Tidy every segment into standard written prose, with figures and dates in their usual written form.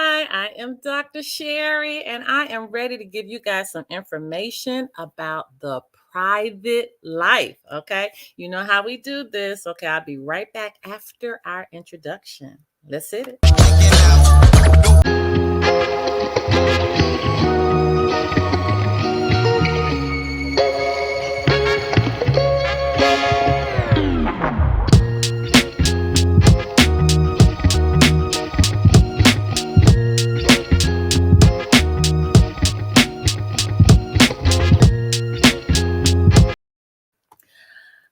Hi, I am Dr. Sherry, and I am ready to give you guys some information about the private life. Okay, you know how we do this. Okay, I'll be right back after our introduction. Let's hit it.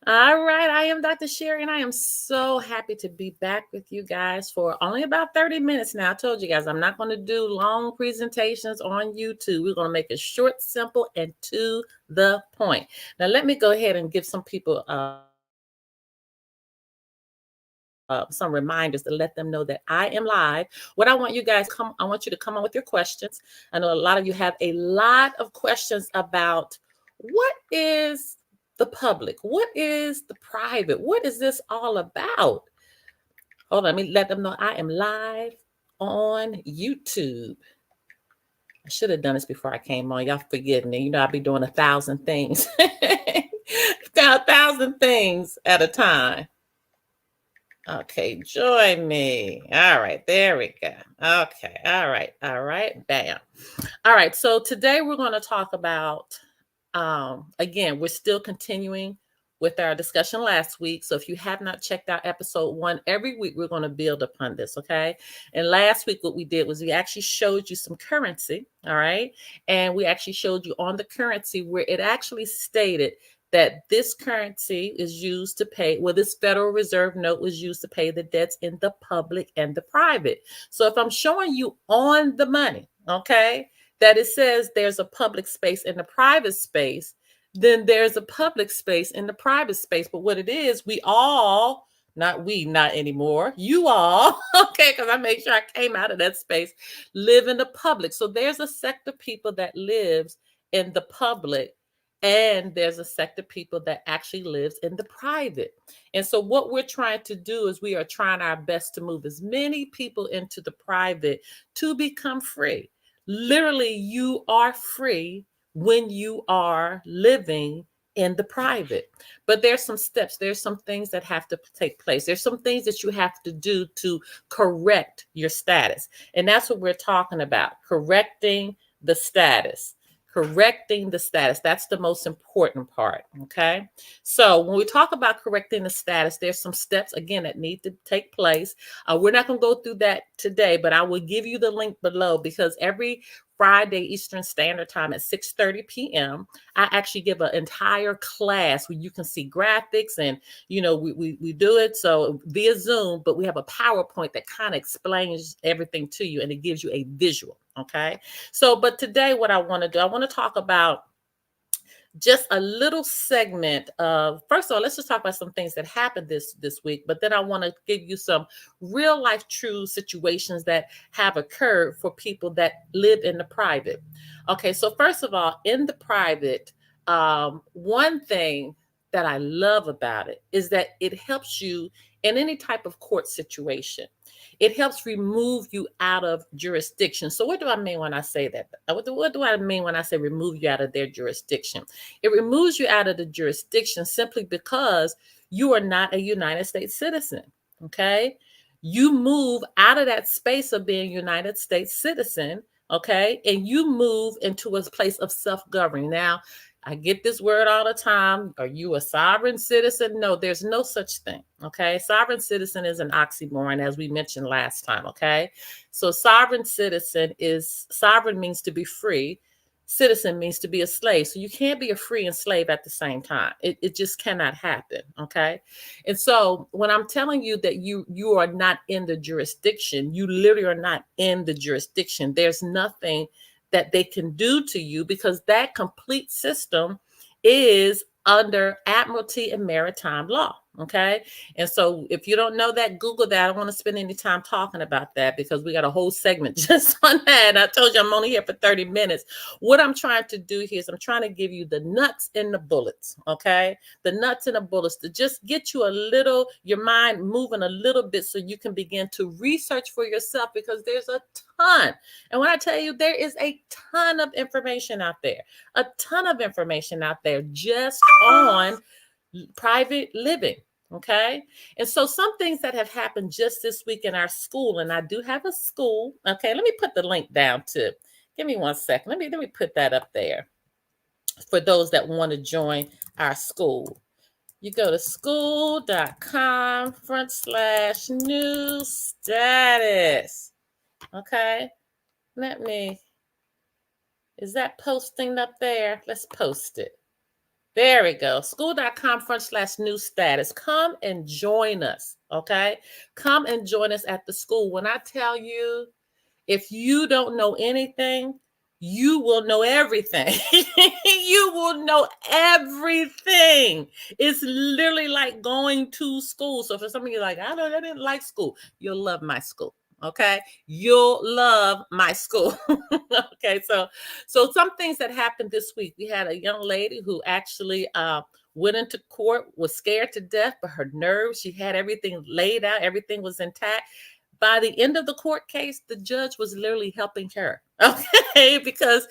All right, I am Dr. Sherry, and I am so happy to be back with you guys for only about 30 minutes now. I told you guys I'm not going to do long presentations on YouTube. We're going to make it short, simple, and to the point. Now, let me go ahead and give some people some reminders to let them know that I am live. What I want you guys I want you to come on with your questions. I know a lot of you have a lot of questions about what is the public, what is the private, what is this all about? Hold on, let me let them know I am live on YouTube. I should have done this before I came on. Y'all forgive me. You know, I'll be doing 1,000 things, 1,000 things at a time. Okay, join me. All right, there we go. Okay, all right, bam. All right, so today we're going to talk about, again, we're still continuing with our discussion last week. So if you have not checked out episode 1, every week we're going to build upon this, okay? And last week what we did was we actually showed you some currency, all right? And we actually showed you on the currency where it actually stated that this currency is used to pay, well, this Federal Reserve note was used to pay the debts in the public and the private. So if I'm showing you on the money, okay, that it says there's a public space and a private space, then there's a public space in the private space. But what it is, we all, not we, not anymore, you all, okay, because I made sure I came out of that space, live in the public. So there's a sect of people that lives in the public, and there's a sect of people that actually lives in the private. And so what we're trying to do is we are trying our best to move as many people into the private to become free. Literally, you are free when you are living in the private. But there's some steps, there's some things that have to take place. There's some things that you have to do to correct your status. And that's what we're talking about, correcting the status. Correcting the status. That's the most important part. Okay. So when we talk about correcting the status, there's some steps again that need to take place. We're not going to go through that today, but I will give you the link below because every Friday Eastern Standard Time at 6:30 p.m. I actually give an entire class where you can see graphics and we do it so via Zoom, but we have a PowerPoint that kind of explains everything to you and it gives you a visual. Okay. So, but today what I want to do, I want to talk about just a little segment of, first of all, let's just talk about some things that happened this week, but then I want to give you some real life true situations that have occurred for people that live in the private. Okay, so first of all, in the private, one thing that I love about it is that it helps you in any type of court situation. It helps remove you out of jurisdiction. So what do I mean when I say that? What do I mean when I say remove you out of their jurisdiction? It removes you out of the jurisdiction simply because you are not a United States citizen. Okay. You move out of that space of being a United States citizen. Okay. And you move into a place of self-governing. Now, I get this word all the time. Are you a sovereign citizen? No, there's no such thing. Okay. Sovereign citizen is an oxymoron, as we mentioned last time. Okay. So sovereign means to be free. Citizen means to be a slave. So you can't be a free and slave at the same time. It just cannot happen. Okay. And so when I'm telling you that you are not in the jurisdiction, you literally are not in the jurisdiction. There's nothing that they can do to you because that complete system is under admiralty and maritime law. Okay. And so if you don't know that, Google that. I don't want to spend any time talking about that because we got a whole segment just on that. And I told you I'm only here for 30 minutes. What I'm trying to do here is I'm trying to give you the nuts and the bullets. Okay. The nuts and the bullets to just get you a little, your mind moving a little bit so you can begin to research for yourself, because there's a ton. And when I tell you, there is a ton of information out there, a ton of information out there just on private living. Okay. And so some things that have happened just this week in our school, and I do have a school. Okay. Let me put the link down to, give me 1 second. Let me put that up there for those that want to join our school. You go to school.com/new status. Okay. Is that posting up there? Let's post it. There we go. School.com/new status. Come and join us. Okay. Come and join us at the school. When I tell you, if you don't know anything, you will know everything. You will know everything. It's literally like going to school. So for some of you, like, I didn't like school. You'll love my school. Okay. You'll love my school. Okay. So some things that happened this week. We had a young lady who actually went into court, was scared to death, but her nerves, she had everything laid out, everything was intact. By the end of the court case, the judge was literally helping her, okay, because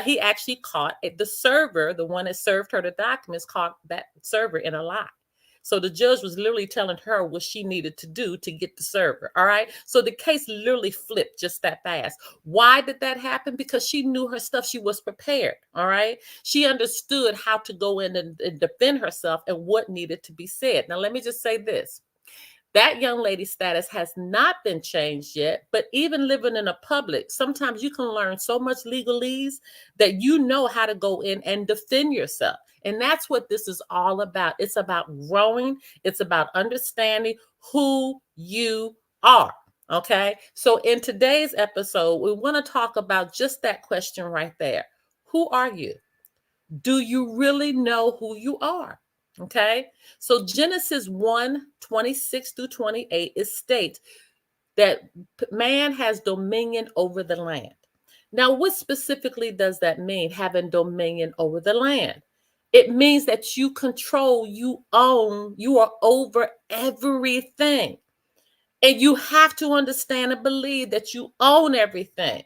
he actually caught the server, the one that served her the documents, caught that server in a lie. So the judge was literally telling her what she needed to do to get the server. All right. So the case literally flipped just that fast. Why did that happen? Because she knew her stuff. She was prepared. All right. She understood how to go in and defend herself and what needed to be said. Now, let me just say this. That young lady's status has not been changed yet, but even living in a public, sometimes you can learn so much legalese that you know how to go in and defend yourself. And that's what this is all about. It's about growing. It's about understanding who you are. Okay. So in today's episode, we want to talk about just that question right there. Who are you? Do you really know who you are? Okay. So Genesis 1:26-28, it states that man has dominion over the land. Now, what specifically does that mean, having dominion over the land? It means that you control, you own, you are over everything. And you have to understand and believe that you own everything.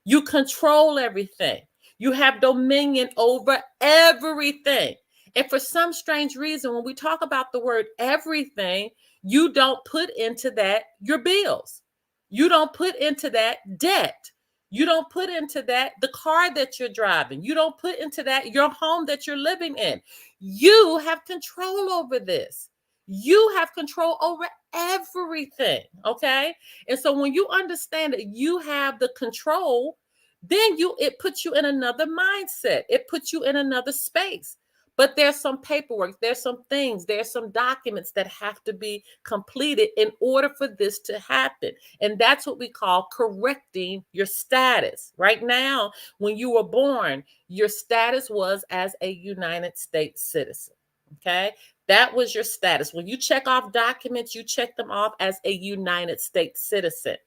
You control everything. You have dominion over everything. And for some strange reason, when we talk about the word everything, you don't put into that your bills. You don't put into that debt. You don't put into that the car that you're driving. You don't put into that your home that you're living in. You have control over this. You have control over everything. Okay. And so when you understand that you have the control, then it puts you in another mindset. It puts you in another space. But there's some paperwork, there's some things, there's some documents that have to be completed in order for this to happen. And that's what we call correcting your status. Right now, when you were born, your status was as a United States citizen. Okay. That was your status. When you check off documents, you check them off as a United States citizen.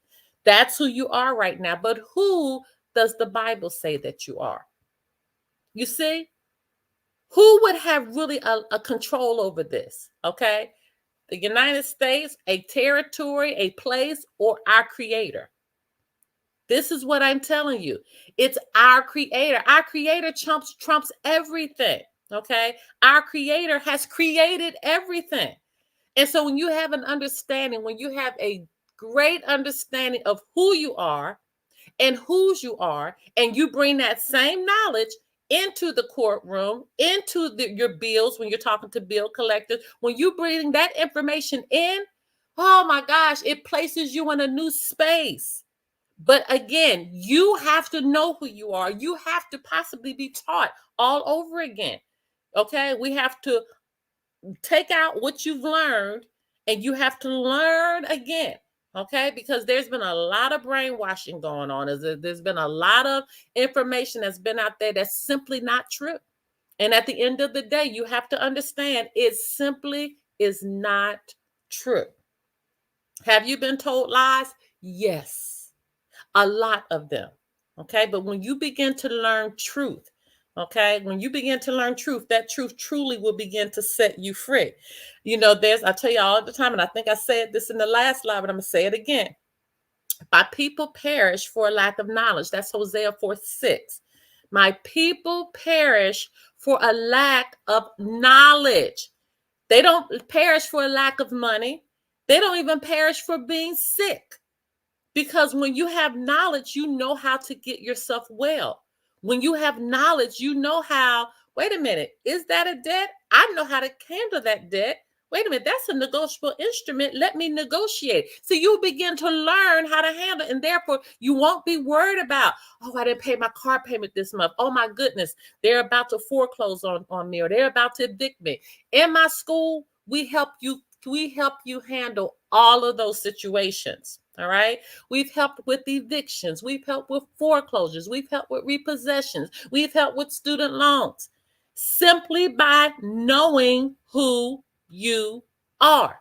That's who you are right now. But who does the Bible say that you are? You see? Who would have really a control over this? Okay. The United States, a territory, a place, or our creator? This is what I'm telling you. It's our creator. Our creator trumps everything. Okay. Our creator has created everything. And so when you have an understanding, when you have a great understanding of who you are and whose you are, and you bring that same knowledge into the courtroom, into your bills, when you're talking to bill collectors, when you bring that information in, oh my gosh, it places you in a new space. But again, you have to know who you are. You have to possibly be taught all over again. Okay, we have to take out what you've learned and you have to learn again. Okay, because there's been a lot of brainwashing going on. There's been a lot of information that's been out there that's simply not true. And at the end of the day, you have to understand it's simply is not true. Have you been told lies? Yes, a lot of them. Okay, but when you begin to learn truth, okay, when you begin to learn truth, that truth truly will begin to set you free. I tell you all the time, and I think I said this in the last live, but I'm gonna say it again. My people perish for a lack of knowledge. That's Hosea 4:6. My people perish for a lack of knowledge. They don't perish for a lack of money. They don't even perish for being sick. Because when you have knowledge, you know how to get yourself well. When you have knowledge, you know how, wait a minute, is that a debt? I know how to handle that debt. Wait a minute, that's a negotiable instrument. Let me negotiate. So you begin to learn how to handle it. And therefore, you won't be worried about, oh, I didn't pay my car payment this month. Oh, my goodness, they're about to foreclose on me, or they're about to evict me. In my school, we help you handle all of those situations. All right. We've helped with evictions. We've helped with foreclosures. We've helped with repossessions. We've helped with student loans simply by knowing who you are.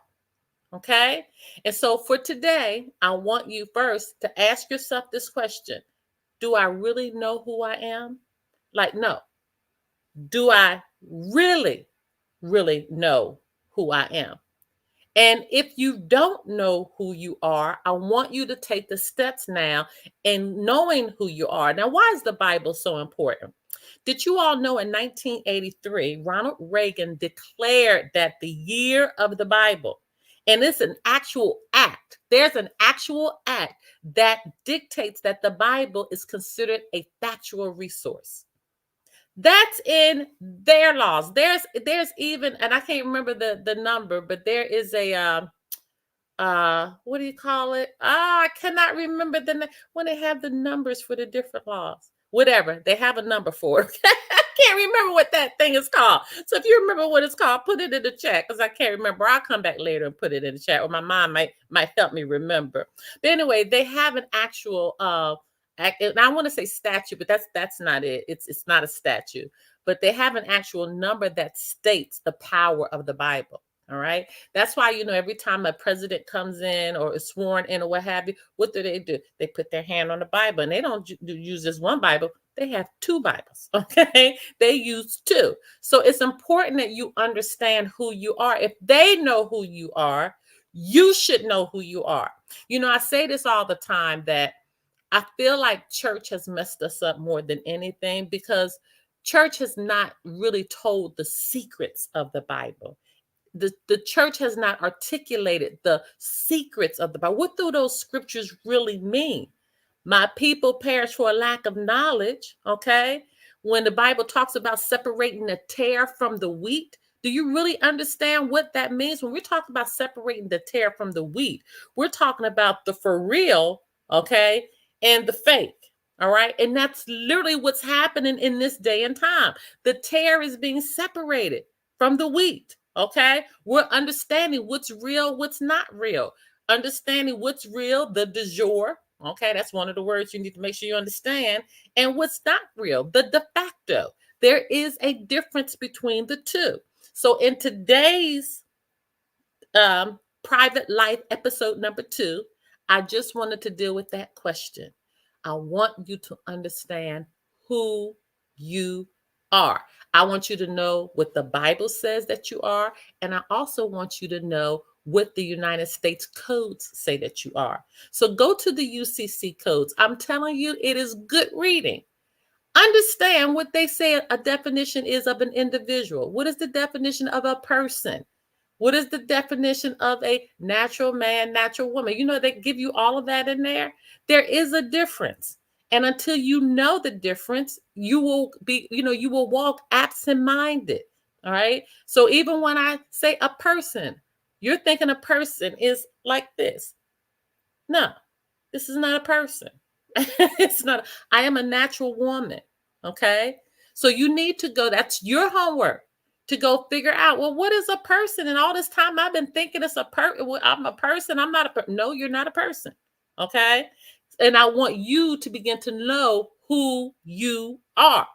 Okay. And so for today, I want you first to ask yourself this question. Do I really know who I am? Like, no. Do I really, really know who I am? And if you don't know who you are, I want you to take the steps now in knowing who you are. Now, why is the Bible so important? Did you all know in 1983, Ronald Reagan declared that the year of the Bible, and it's an actual act, there's an actual act that dictates that the Bible is considered a factual resource. That's in their laws. There's even, and I can't remember the number, but there is a what do you call it? I cannot remember when they have the numbers for the different laws. Whatever, they have a number for it. I can't remember what that thing is called. So if you remember what it's called, put it in the chat, because I can't remember. I'll come back later and put it in the chat, or my mom might help me remember. But anyway, they have an actual and I want to say statue, but that's not it. It's not a statue, but they have an actual number that states the power of the Bible. All right. That's why, every time a president comes in or is sworn in or what have you, what do? They put their hand on the Bible, and they don't use this one Bible. They have two Bibles. Okay. They use two. So it's important that you understand who you are. If they know who you are, you should know who you are. I say this all the time, that I feel like church has messed us up more than anything, because church has not really told the secrets of the Bible. The church has not articulated the secrets of the Bible. What do those scriptures really mean? My people perish for a lack of knowledge. Okay. When the Bible talks about separating the tare from the wheat, do you really understand what that means? When we're talking about separating the tare from the wheat, we're talking about the for real, okay, and the fake. All right. And that's literally what's happening in this day and time. The tare is being separated from the wheat. Okay. We're understanding what's real, what's not real. Understanding what's real, the de jure. Okay. That's one of the words you need to make sure you understand. And what's not real, the de facto. There is a difference between the two. So in today's private life episode number 2, I just wanted to deal with that question. I want you to understand who you are. I want you to know what the Bible says that you are. And I also want you to know what the United States codes say that you are. So go to the UCC codes. I'm telling you, it is good reading. Understand what they say a definition is of an individual. What is the definition of a person? What is the definition of a natural man, natural woman? They give you all of that in there. There is a difference. And until you know the difference, you will you will walk absent-minded. All right. So even when I say a person, you're thinking a person is like this. No, this is not a person. It's not. I am a natural woman. Okay. So you need to go. That's your homework, to go figure out, well, what is a person? And all this time I've been thinking it's a I'm a person. I'm not a person. No, you're not a person. Okay. And I want you to begin to know who you are.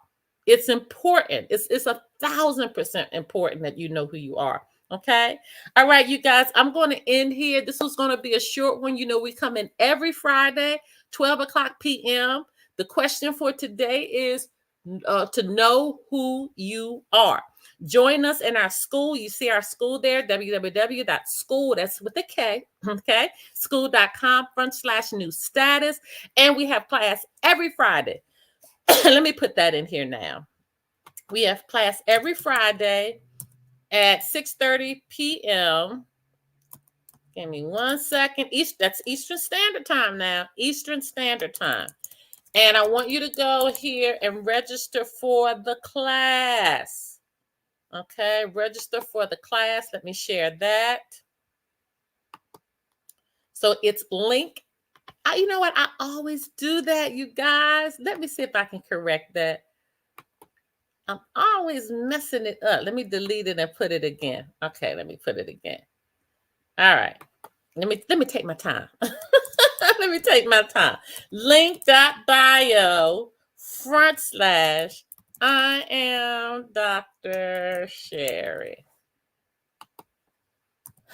It's important. It's 1,000% important that you know who you are. Okay. All right, you guys, I'm going to end here. This was going to be a short one. You know, we come in every Friday, 12 o'clock p.m. The question for today is to know who you are. Join us in our school. You see our school there, www.school, that's with a K, okay? School.com/new status. And we have class every Friday. Let me put that in here now. We have class every Friday at 6:30 p.m. Give me 1 second. That's Eastern Standard Time now. Eastern Standard Time. And I want you to go here and register for the class. Okay, register for the class. Let me share that. So it's link. You know what? I always do that, you guys. Let me see if I can correct that. I'm always messing it up. Let me delete it and put it again. Okay, let me put it again. All right. Let me take my time. Let me take my time. Link.bio / I am Dr. Sherry.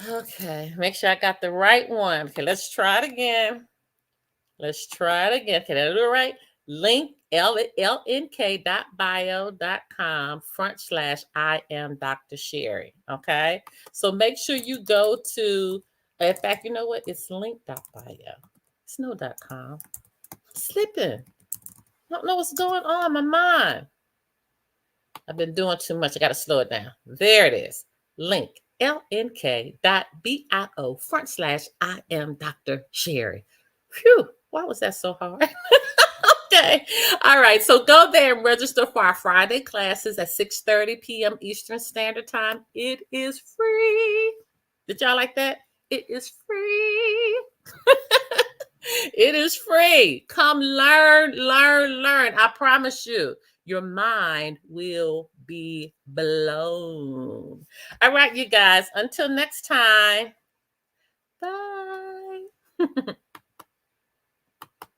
Okay, make sure I got the right one. Okay, let's try it again. Let's try it again. Can I do it right? Link lnk.bio.com / I am Dr. Sherry. Okay, so make sure you go to, in fact, you know what? It's link.bio. It's no .com. I'm slipping. I don't know what's going on in my mind. I've been doing too much. I got to slow it down. There it is. Link lnk.bio / I am Dr. Sherry. Phew. Why was that so hard? Okay. All right. So go there and register for our Friday classes at 6:30 p.m. Eastern Standard Time. It is free. Did y'all like that? It is free. It is free. Come learn, learn, learn. I promise you, your mind will be blown. All right, you guys. Until next time. Bye.